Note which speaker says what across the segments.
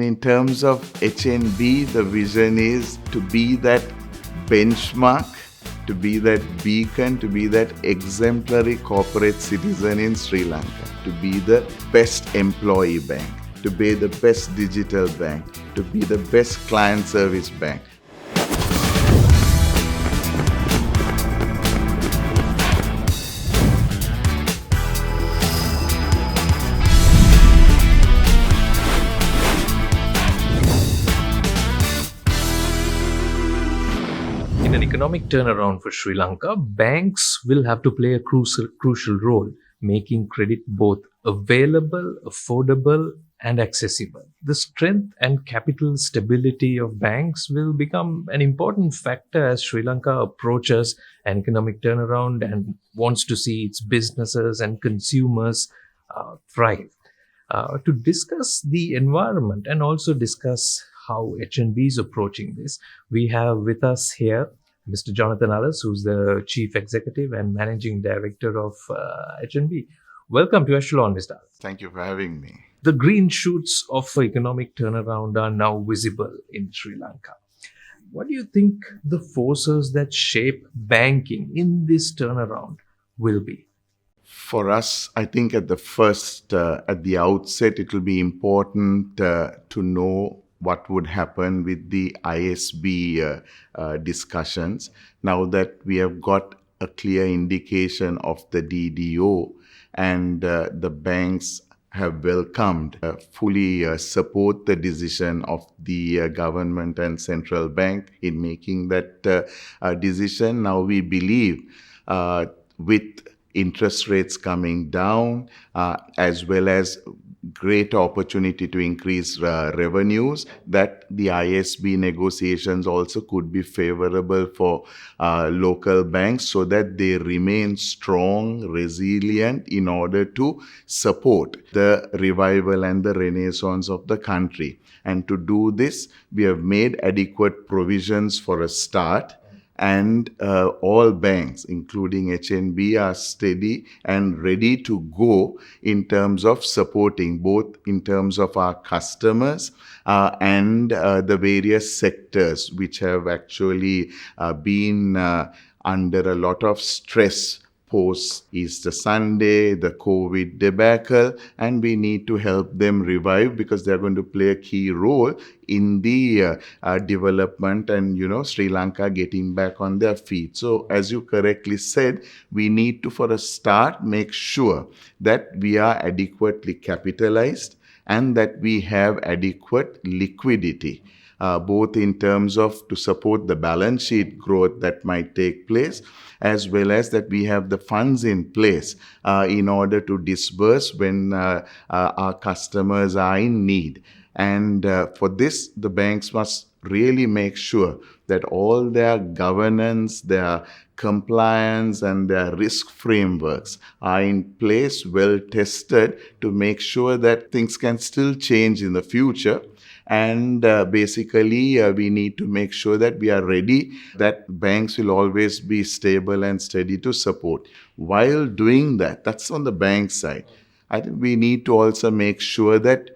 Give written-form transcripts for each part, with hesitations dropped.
Speaker 1: In terms of HNB, the vision is to be that benchmark, to be that beacon, to be that exemplary corporate citizen in Sri Lanka, to be the best employee bank, to be the best digital bank, to be the best client service bank.
Speaker 2: In an economic turnaround for Sri Lanka, banks will have to play a crucial role, making credit both available, affordable, and accessible. The strength and capital stability of banks will become an important factor as Sri Lanka approaches an economic turnaround and wants to see its businesses and consumers thrive. To discuss the environment and also discuss how HNB is approaching this, we have with us here Mr. Jonathan Alice, who's the Chief Executive and Managing Director of HNB. Welcome to Echelon, Mr. Alice.
Speaker 1: Thank you for having me.
Speaker 2: The green shoots of economic turnaround are now visible in Sri Lanka. What do you think the forces that shape banking in this turnaround will be?
Speaker 1: For us, I think at the outset, it will be important to know what would happen with the ISB discussions. Now that we have got a clear indication of the DDO and the banks have welcomed, fully support the decision of the government and central bank in making that decision. Now we believe with interest rates coming down, as well as great opportunity to increase revenues, that the ISB negotiations also could be favorable for local banks so that they remain strong, resilient in order to support the revival and the renaissance of the country. And to do this, we have made adequate provisions for a start. And all banks, including HNB, are steady and ready to go in terms of supporting, both in terms of our customers and the various sectors which have actually been under a lot of stress post-Easter Sunday, the COVID debacle, and we need to help them revive because they're going to play a key role in the development and, Sri Lanka getting back on their feet. So as you correctly said, we need to, for a start, make sure that we are adequately capitalized and that we have adequate liquidity. Both in terms of to support the balance sheet growth that might take place, as well as that we have the funds in place in order to disburse when our customers are in need. And for this, the banks must really make sure that all their governance, their compliance, and their risk frameworks are in place, well tested, to make sure that things can still change in the future. And basically, we need to make sure that we are ready, that banks will always be stable and steady to support. While doing that, that's on the bank side. I think we need to also make sure that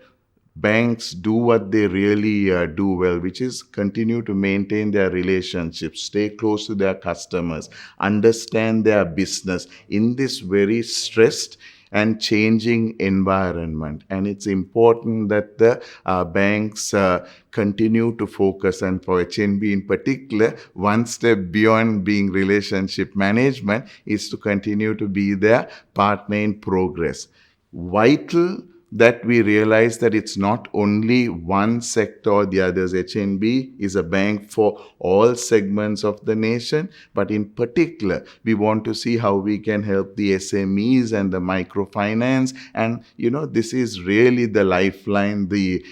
Speaker 1: banks do what they really do well, which is continue to maintain their relationships, stay close to their customers, understand their business in this very stressed and changing environment. And it's important that the banks continue to focus, and for HNB in particular, one step beyond being relationship management is to continue to be their partner in progress. Vital that we realize that it's not only one sector or the others. HNB is a bank for all segments of the nation, but in particular, we want to see how we can help the SMEs and the microfinance. And, this is really the lifeline, the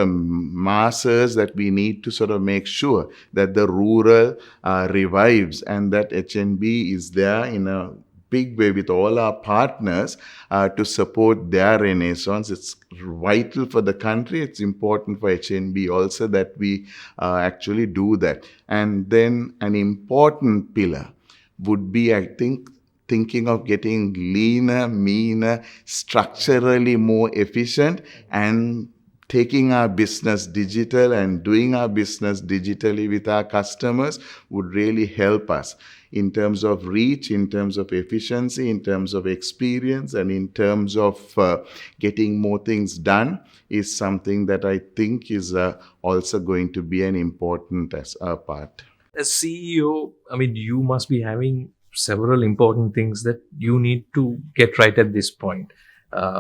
Speaker 1: masses that we need to sort of make sure that the rural revives and that HNB is there in a big way with all our partners to support their renaissance. It's vital for the country. It's important for HNB also that we actually do that. And then an important pillar would be, I think, thinking of getting leaner, meaner, structurally more efficient, and taking our business digital and doing our business digitally with our customers would really help us in terms of reach, in terms of efficiency, in terms of experience, and in terms of getting more things done, is something that I think is also going to be an important part.
Speaker 2: As CEO, I mean, you must be having several important things that you need to get right at this point.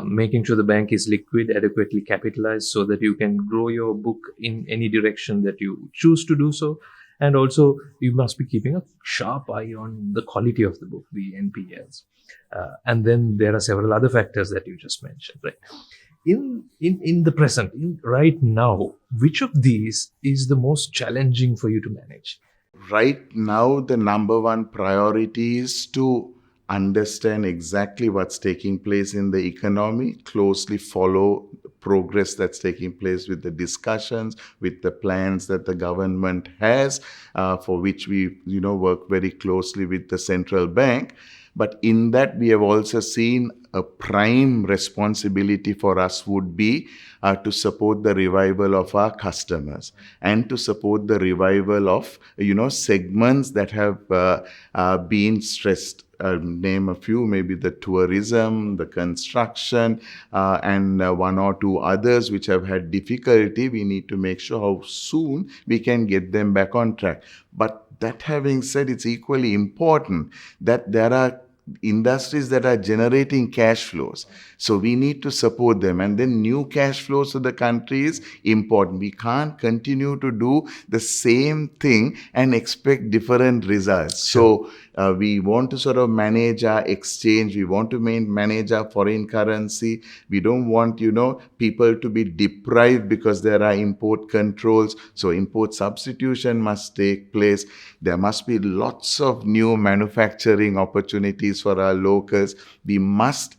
Speaker 2: Making sure the bank is liquid, adequately capitalized, so that you can grow your book in any direction that you choose to do so. And also, you must be keeping a sharp eye on the quality of the book, the NPLs. And then there are several other factors that you just mentioned, right? In the present, right now, which of these is the most challenging for you to manage?
Speaker 1: Right now, the number one priority is to understand exactly what's taking place in the economy, closely follow progress that's taking place with the discussions, with the plans that the government has, for which we work very closely with the central bank. But in that, we have also seen a prime responsibility for us would be to support the revival of our customers and to support the revival of segments that have been stressed. Name a few, maybe the tourism, the construction, and one or two others which have had difficulty. We need to make sure how soon we can get them back on track. But that having said, it's equally important that there are industries that are generating cash flows. So we need to support them. And then new cash flows to the country is important. We can't continue to do the same thing and expect different results.
Speaker 2: Sure.
Speaker 1: So we want to sort of manage our exchange. We want to manage our foreign currency. We don't want, people to be deprived because there are import controls. So import substitution must take place. There must be lots of new manufacturing opportunities for our locals. We must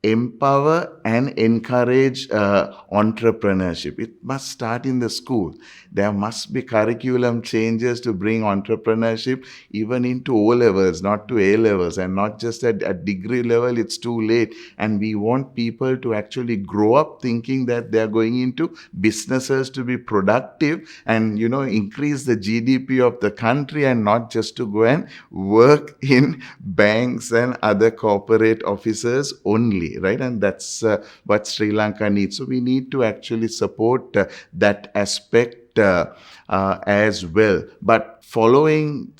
Speaker 1: empower and encourage entrepreneurship. It must start in the school. There must be curriculum changes to bring entrepreneurship even into O levels, not to A levels, and not just at degree level. It's too late. And we want people to actually grow up thinking that they're going into businesses to be productive and, increase the GDP of the country, and not just to go and work in banks and other corporate offices only. Right, and that's what Sri Lanka needs. So we need to actually support that aspect as well. But supporting,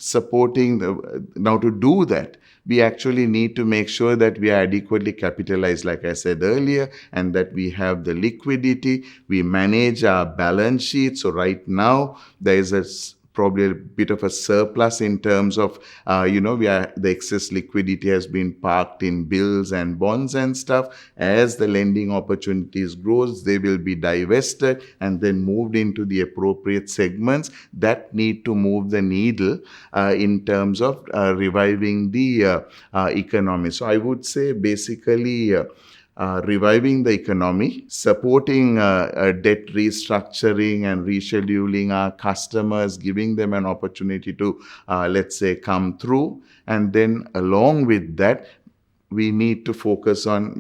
Speaker 1: now to do that, we actually need to make sure that we are adequately capitalized, like I said earlier, and that we have the liquidity. We manage our balance sheet. So right now, there is probably a bit of a surplus in terms of, the excess liquidity has been parked in bills and bonds and stuff. As the lending opportunities grows, they will be divested and then moved into the appropriate segments that need to move the needle in terms of reviving the economy. So I would say basically, reviving the economy, supporting debt restructuring and rescheduling our customers, giving them an opportunity to, let's say, come through. And then along with that, we need to focus on,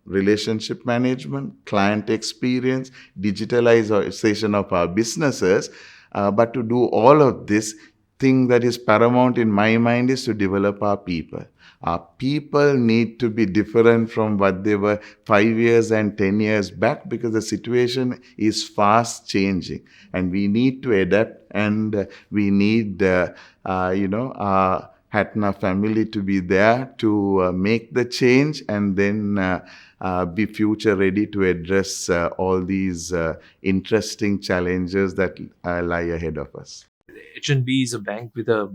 Speaker 1: relationship management, client experience, digitalization of our businesses. But to do all of this, thing that is paramount in my mind is to develop our people. Our people need to be different from what they were 5 years and 10 years back, because the situation is fast changing and we need to adapt, and we need, our Hatna family to be there to make the change and then be future ready to address all these interesting challenges that lie ahead of us.
Speaker 2: HNB is a bank with a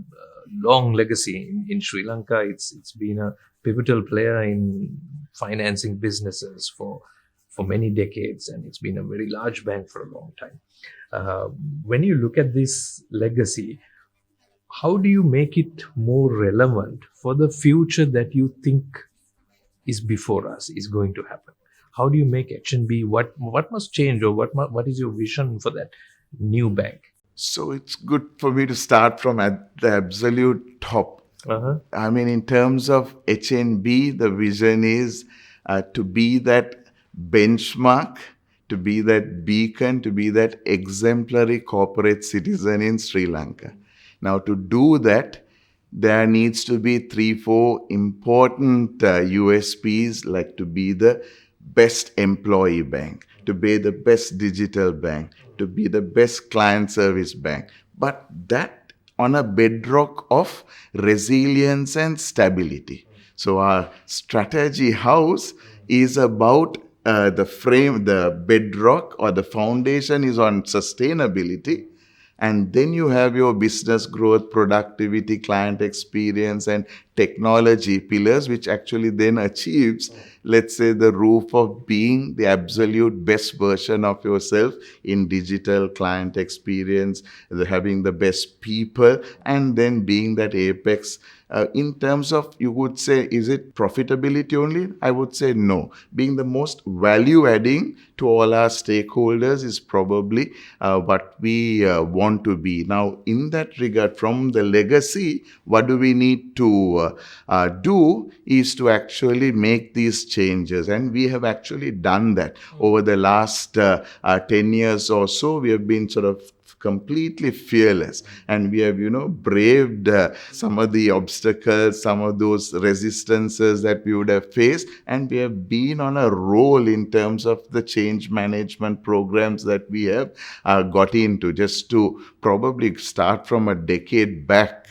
Speaker 2: long legacy in Sri Lanka. It's been a pivotal player in financing businesses for many decades, and it's been a very large bank for a long time. When you look at this legacy, how do you make it more relevant for the future that you think is before us, is going to happen? How do you make HNB, what must change, or what is your vision for that new bank?
Speaker 1: So it's good for me to start from at the absolute top.
Speaker 2: Uh-huh.
Speaker 1: I mean, in terms of HNB, the vision is to be that benchmark, to be that beacon, to be that exemplary corporate citizen in Sri Lanka. Now, to do that, there needs to be 3-4 important USPs, like to be the best employee bank, to be the best digital bank, to be the best client service bank. But that on a bedrock of resilience and stability. So our strategy house is about the bedrock or the foundation is on sustainability, and then you have your business growth, productivity, client experience, and technology pillars, which actually then achieves, let's say, the roof of being the absolute best version of yourself in digital client experience, having the best people, and then being that apex. In terms of, you would say, is it profitability only? I would say no. Being the most value adding to all our stakeholders is probably what we want to be. Now, in that regard, from the legacy, what do we need to do is to actually make these changes. And we have actually done that over the last 10 years or so. We have been sort of completely fearless, and we have braved some of the obstacles, some of those resistances that we would have faced, and we have been on a roll in terms of the change management programs that we have got into. Just to probably start from a decade back,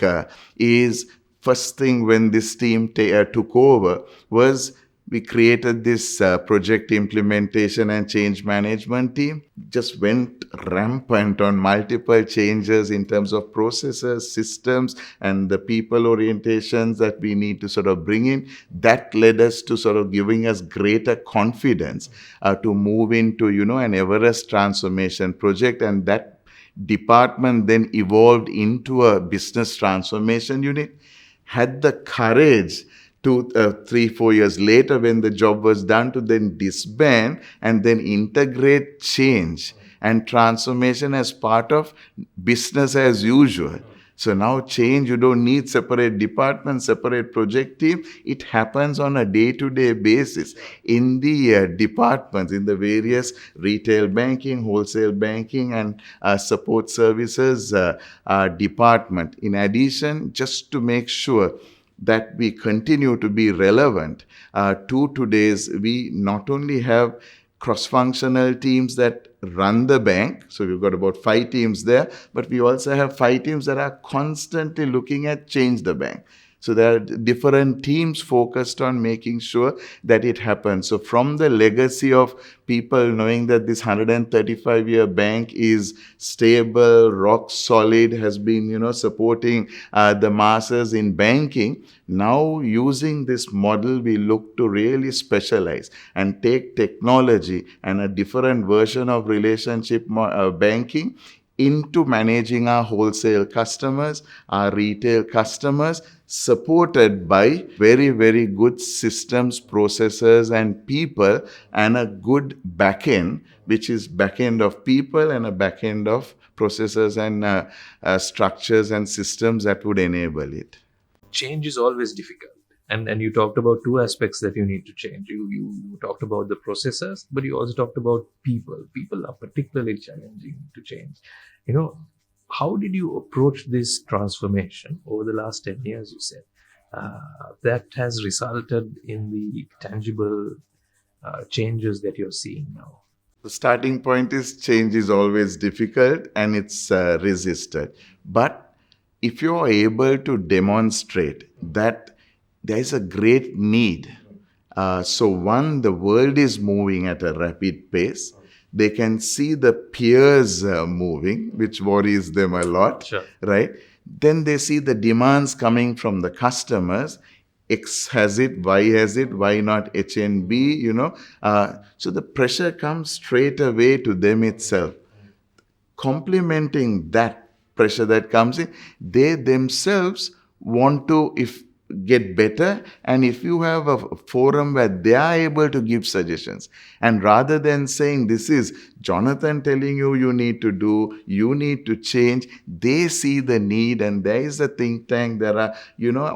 Speaker 1: is first thing when this team took over was we created this project implementation and change management team. Just went rampant on multiple changes in terms of processes, systems, and the people orientations that we need to sort of bring in. That led us to sort of giving us greater confidence to move into, an Everest transformation project. And that department then evolved into a business transformation unit, had the courage to 3-4 years later, when the job was done, to then disband and then integrate change and transformation as part of business as usual. So now change, you don't need separate department, separate project team. It happens on a day-to-day basis in the departments, in the various retail banking, wholesale banking, and support services department. In addition, just to make sure that we continue to be relevant to today's, we not only have cross-functional teams that run the bank, so we've got about 5 teams there, but we also have 5 teams that are constantly looking at change the bank. So there are different teams focused on making sure that it happens. So from the legacy of people knowing that this 135-year bank is stable, rock solid, has been, supporting the masses in banking, now using this model, we look to really specialize and take technology and a different version of relationship banking into managing our wholesale customers, our retail customers, supported by very, very good systems, processes, and people, and a good backend, which is backend of people and a backend of processes and structures and systems that would enable it.
Speaker 2: Change is always difficult. And you talked about 2 aspects that you need to change. You talked about the processes, but you also talked about people. People are particularly challenging to change. How did you approach this transformation over the last 10 years, you said, that has resulted in the tangible changes that you're seeing now?
Speaker 1: The starting point is change is always difficult and it's resisted. But if you're able to demonstrate that there is a great need, so one, the world is moving at a rapid pace. They can see the peers moving, which worries them a lot,
Speaker 2: Sure.
Speaker 1: right? Then they see the demands coming from the customers. X has it, Y has it, why not HNB, So the pressure comes straight away to them itself. Complementing that pressure that comes in, they themselves want to get better, and if you have a forum where they are able to give suggestions, and rather than saying this is Jonathan telling you need to do, you need to change. They see the need, and there is a think tank. There are,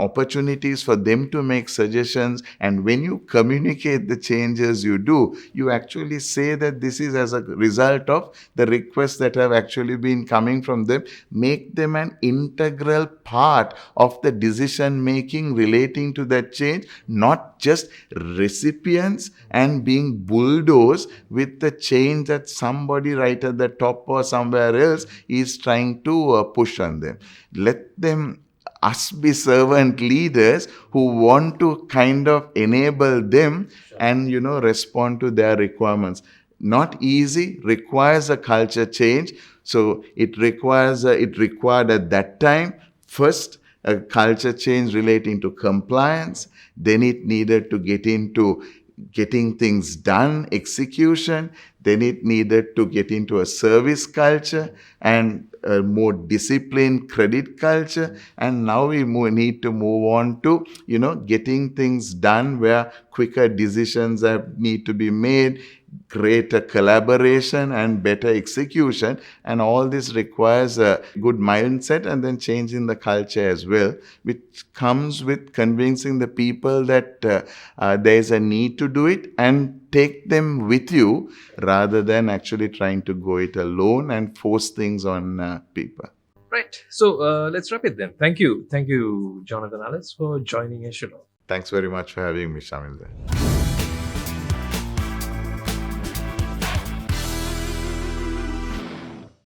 Speaker 1: opportunities for them to make suggestions. And when you communicate the changes you do, you actually say that this is as a result of the requests that have actually been coming from them. Make them an integral part of the decision making relating to that change, not just recipients and being bulldozed with the change that somebody right at the top or somewhere else is trying to push on them. Let them, us, be servant leaders who want to kind of enable them and respond to their requirements. Not easy, requires a culture change. So it required at that time first a culture change relating to compliance. Then it needed to get into getting things done, execution. Then it needed to get into a service culture and a more disciplined credit culture. And now we need to move on to, getting things done where quicker decisions need to be made, greater collaboration and better execution. And all this requires a good mindset and then changing the culture as well, which comes with convincing the people that there's a need to do it, and take them with you rather than actually trying to go it alone and force things on people.
Speaker 2: Right. So let's wrap it then. Thank you, Jonathan Alice, for joining Echelon.
Speaker 1: Thanks very much for having me, Shamil.